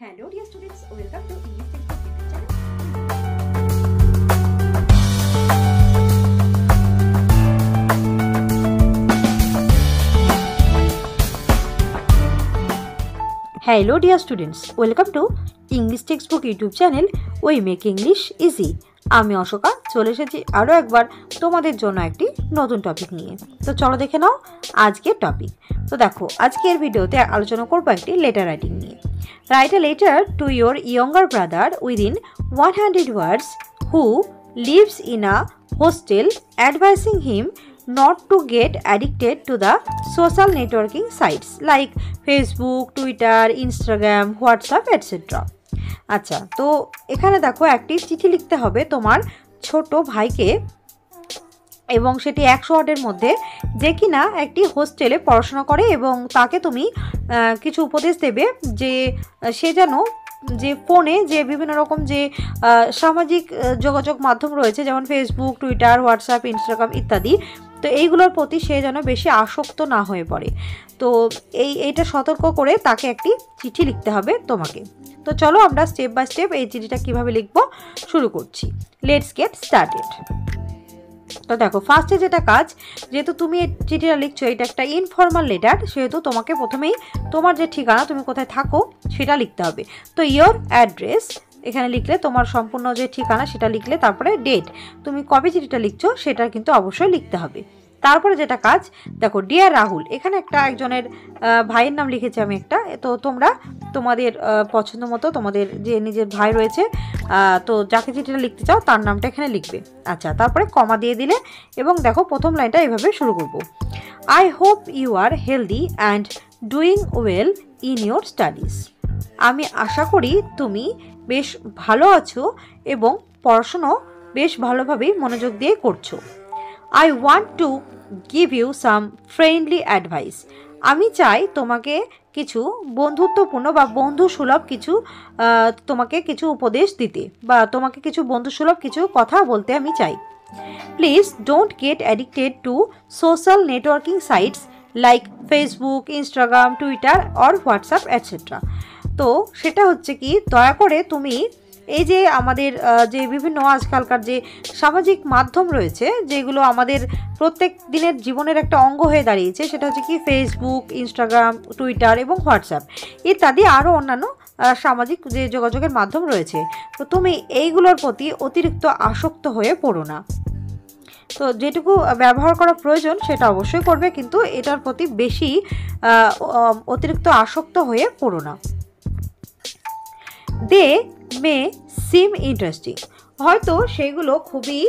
Hello dear students, welcome to English Textbook YouTube channel. Hello dear students, welcome to English Textbook YouTube channel. We make English easy. আমি অশোকা চলে এসেছি আরও একবার তোমাদের জন্য একটি নতুন টপিক নিয়ে। তো চলো দেখে নাও আজকের টপিক। তো দেখো আজকের ভিডিওতে আলোচনা করব একটি লেটার রাইটিং নিয়ে। Write a letter to your younger brother within 100 words who lives in a hostel, advising him not to get addicted to the social networking sites like Facebook, Twitter, Instagram, WhatsApp, etc. আচ্ছা, তো এখানে দেখো একটি চিঠি লিখতে হবে তোমার ছোট ভাইকে, এবং সেটি 100 ওয়ার্ডের মধ্যে, যে কিনা একটি হোস্টেলে পড়াশোনা করে, এবং তাকে তুমি কিছু উপদেশ দেবে যে সে যেন যে ফোনে যে বিভিন্ন রকম যে সামাজিক যোগাযোগ মাধ্যম রয়েছে যেমন ফেসবুক, টুইটার, হোয়াটসঅ্যাপ, ইনস্টাগ্রাম ইত্যাদি, তো এইগুলোর প্রতি সে যেন বেশি আসক্ত না হয়ে পড়ে। তো এইটা সতর্ক করে তাকে একটি চিঠি লিখতে হবে তোমাকে। তো চলো আমরা স্টেপ বাই স্টেপ এই চিঠিটা কীভাবে লিখব শুরু করছি। Let's get started. তো দেখো ফার্স্টে যেটা কাজ, যেহেতু তুমি এই চিঠিটা লিখছো এটা একটা ইনফর্মাল লেটার, সেহেতু তোমাকে প্রথমেই তোমার যে ঠিকানা, তুমি কোথায় থাকো সেটা লিখতে হবে। তো ইয়োর অ্যাড্রেস এখানে লিখলে, তোমার সম্পূর্ণ যে ঠিকানা সেটা লিখলে, তারপরে ডেট, তুমি কবে চিঠিটা লিখছো সেটা কিন্তু অবশ্যই লিখতে হবে। তারপরে যেটা কাজ, দেখো ডিয়ার রাহুল, এখানে একজনের ভাইয়ের নাম লিখেছি আমি একটা, তো তোমরা তোমাদের পছন্দ মতো তোমাদের যে নিজের ভাই রয়েছে, তো যাকে চিঠিটা লিখতে চাও তার নামটা এখানে লিখবে। আচ্ছা, তারপরে কমা দিয়ে দিলে, এবং দেখো প্রথম লাইনটা এভাবে শুরু করব। I hope you are healthy and doing well in your studies. আমি আশা করি তুমি বেশ ভালো আছো এবং পড়াশুনো বেশ ভালোভাবেই মনোযোগ দিয়ে করছো। I want to give you some friendly advice. আমি চাই তোমাকে কিছু বন্ধুত্বপূর্ণ বা বন্ধুসুলভ কিছু তোমাকে কিছু উপদেশ দিতে, বা তোমাকে কিছু বন্ধুসুলভ কিছু কথা বলতে আমি চাই। Please don't get addicted to social networking sites like Facebook, Instagram, Twitter or WhatsApp etcetera. তো সেটা হচ্ছে কি, দয়া করে তুমি এই যে আমাদের যে বিভিন্ন আজকালকার যে সামাজিক মাধ্যম রয়েছে, যেগুলো আমাদের প্রত্যেক দিনের জীবনের একটা অঙ্গ হয়ে দাঁড়িয়েছে, সেটা হচ্ছে কি ফেসবুক, ইনস্টাগ্রাম, টুইটার এবং হোয়াটসঅ্যাপ ইত্যাদি আরও অন্যান্য সামাজিক যে যোগাযোগের মাধ্যম রয়েছে। তো তুমি এইগুলোর প্রতি অতিরিক্ত আসক্ত হয়ে পড়ো না। তো যেটুকু ব্যবহার করা প্রয়োজন সেটা অবশ্যই করবে, কিন্তু এটার প্রতি বেশি অতিরিক্ত আসক্ত হয়ে পড়ো না। দে মে সিম ইন্টারেস্টিং, হয়তো সেগুলো খুবই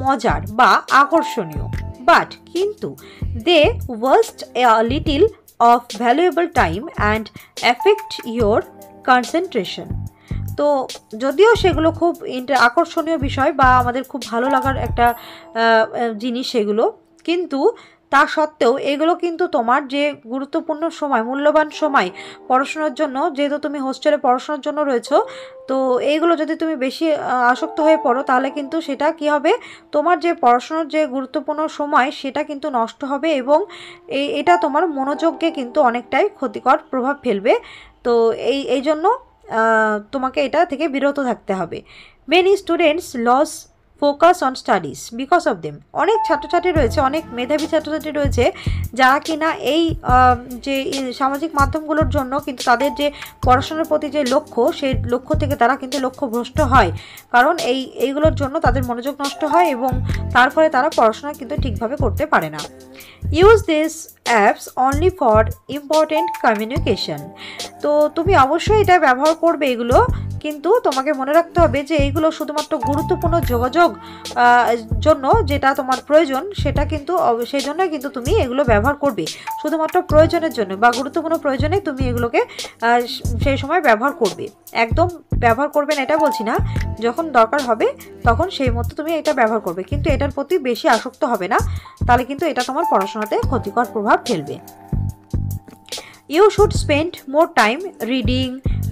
মজার বা আকর্ষণীয়, বাট কিন্তু they waste a little of valuable time and affect your concentration. তো যদিও সেগুলো খুব আকর্ষণীয় বিষয় বা আমাদের খুব ভালো লাগার একটা জিনিস সেগুলো, কিন্তু তা সত্ত্বেও এগুলো কিন্তু তোমার যে গুরুত্বপূর্ণ সময়, মূল্যবান সময় পড়াশোনার জন্য, যেহেতু তুমি হোস্টেলে পড়াশোনার জন্য রয়েছো, তো এইগুলো যদি তুমি বেশি আসক্ত হয়ে পড়ো তাহলে কিন্তু সেটা কি হবে, তোমার যে পড়াশোনার যে গুরুত্বপূর্ণ সময় সেটা কিন্তু নষ্ট হবে, এবং এটা তোমার মনোযোগকে কিন্তু অনেকটাই ক্ষতিকর প্রভাব ফেলবে। তো এই জন্য তোমাকে এটা থেকে বিরত থাকতে হবে। Many students lose focus on studies because of them. অনেক ছাত্রছাত্রী রয়েছে, অনেক মেধাবী ছাত্রছাত্রী রয়েছে যারা কিনা এই যে সামাজিক মাধ্যমগুলোর জন্য কিন্তু তাদের যে পড়াশোনার প্রতি যে লক্ষ্য, সেই লক্ষ্য থেকে তারা কিন্তু লক্ষ্যভ্রষ্ট হয়, কারণ এইগুলোর জন্য তাদের মনোযোগ নষ্ট হয় এবং তার ফলে তারা পড়াশোনা কিন্তু ঠিকভাবে করতে পারে না। Use this apps only for important communication. তো তুমি অবশ্যই এটা ব্যবহার করবে এগুলো, কিন্তু তোমাকে মনে রাখতে হবে যে এইগুলো শুধুমাত্র গুরুত্বপূর্ণ যোগাযোগ জন্য যেটা তোমার প্রয়োজন, সেটা কিন্তু সেই জন্যই কিন্তু তুমি এগুলো ব্যবহার করবে, শুধুমাত্র প্রয়োজনের জন্য বা গুরুত্বপূর্ণ প্রয়োজনে তুমি এগুলোকে সেই সময় ব্যবহার করবে। একদম ব্যবহার করবে না এটা বলছি না, যখন দরকার হবে তখন সেই মতো তুমি এটা ব্যবহার করবে, কিন্তু এটার প্রতি বেশি আসক্ত হবে না, তাহলে কিন্তু এটা তোমার পড়াশোনাতে ক্ষতিকর প্রভাব ফেলবে। You should spend more time reading,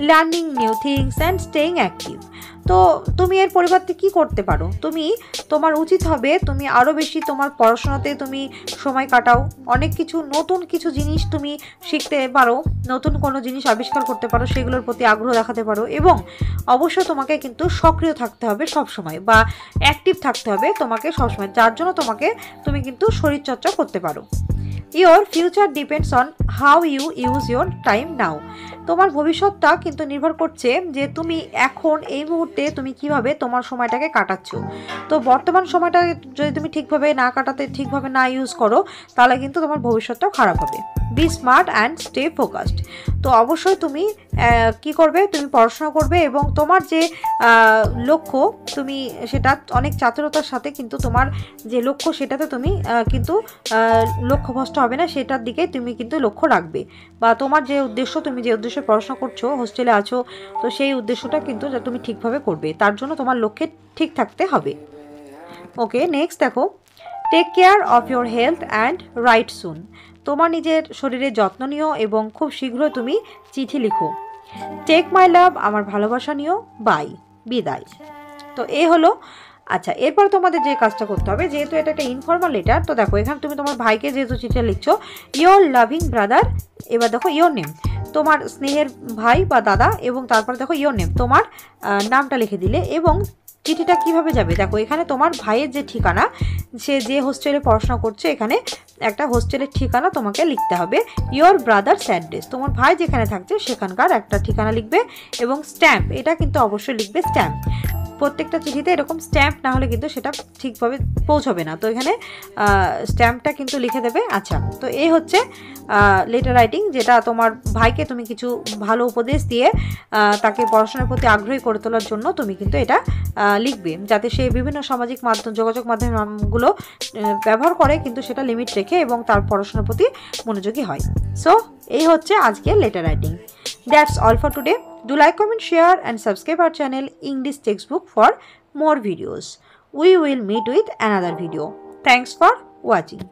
learning new things and staying active. তো তুমি এর পরিবর্তে কি করতে পারো, তুমি তোমার উচিত হবে তুমি আরও বেশি তোমার পড়াশোনাতে তুমি সময় কাটাও, অনেক কিছু নতুন কিছু জিনিস তুমি শিখতে পারো, নতুন কোনো জিনিস আবিষ্কার করতে পারো, সেগুলোর প্রতি আগ্রহ দেখাতে পারো। এবং অবশ্যই তোমাকে কিন্তু সক্রিয় থাকতে হবে সবসময়, বা অ্যাক্টিভ থাকতে হবে তোমাকে সবসময়, যার জন্য তুমি কিন্তু শরীরচর্চা করতে পারো। Your future depends on how you use your time now. তোমার ভবিষ্যৎটা কিন্তু নির্ভর করছে যে তুমি এখন এই মুহূর্তে তুমি কিভাবে তোমার সময়টাকে কাটাচ্ছ। তো বর্তমান সময়টা যদি তুমি ঠিকভাবে না ইউজ করো, তাহলে কিন্তু তোমার ভবিষ্যৎটাও খারাপ হবে। Be smart and stay focused. তো অবশ্যই তুমি কি করবে, তুমি পড়াশোনা করবে এবং তোমার যে লক্ষ্য তুমি সেটা অনেক চাতুরতার সাথে কিন্তু তোমার যে লক্ষ্য সেটাতে তুমি কিন্তু লক্ষ্যভ্রষ্ট হবে না, সেটার দিকে তুমি কিন্তু লক্ষ্য রাখবে। বা তোমার যে উদ্দেশ্য, তুমি যে উদ্দেশ্যে পড়াশোনা করছো, হোস্টেলে আছো, তো সেই উদ্দেশ্যটা কিন্তু তুমি ঠিকভাবে করবে, তার জন্য তোমার লক্ষ্যে ঠিক থাকতে হবে। ওকে, নেক্সট দেখো, take care of your health and right soon. তোমার নিজের শরীরের যত্ন নিও এবং খুব শীঘ্রই তুমি চিঠি লিখো। টেক মাই লাভ, আমার ভালোবাসা নিও, বাই, বিদায়। তো এই হলো। আচ্ছা, এরপর তোমাদের যে কাজটা করতে হবে, যেহেতু এটা একটা ইনফর্মাল লেটার, তো দেখো এখানে তুমি তোমার ভাইকে যেহেতু চিঠিটা লিখছো, ইয়োর লাভিং ব্রাদার, এবার দেখো ইয়োর নেম, তোমার স্নেহের ভাই বা দাদা, এবং তারপরে দেখো ইয়োর নেম, তোমার নামটা লিখে দিলে। এবং চিঠিটা কিভাবে যাবে, দেখো এখানে তোমার ভাইয়ের যে ঠিকানা, সে যে হোস্টেলে পড়াশোনা করছে, এখানে একটা হোস্টেলের ঠিকানা তোমাকে লিখতে হবে। ইয়োর ব্রাদার্স অ্যাড্রেস, তোমার ভাই যেখানে থাকছে সেখানকার একটা ঠিকানা লিখবে। এবং স্ট্যাম্প, এটা কিন্তু অবশ্যই লিখবে স্ট্যাম্প। প্রত্যেকটা চিঠিতে এরকম স্ট্যাম্প না হলে কিন্তু সেটা ঠিকভাবে পৌঁছবে না, তো এখানে স্ট্যাম্পটা কিন্তু লিখে দেবে। আচ্ছা, তো এই হচ্ছে লেটার রাইটিং, যেটা তোমার ভাইকে তুমি কিছু ভালো উপদেশ দিয়ে তাকে পড়াশোনার প্রতি আগ্রহী করে তোলার জন্য তুমি কিন্তু এটা লিখবে, যাতে সে বিভিন্ন সামাজিক যোগাযোগ মাধ্যমগুলো ব্যবহার করে, কিন্তু সেটা লিমিট রেখে এবং তার পড়াশোনার প্রতি মনোযোগী হয়। সো এই হচ্ছে আজকের letter writing. That's all for today. Do like, comment, share and subscribe our channel English Textbook for more videos. We will meet with another video. Thanks for watching.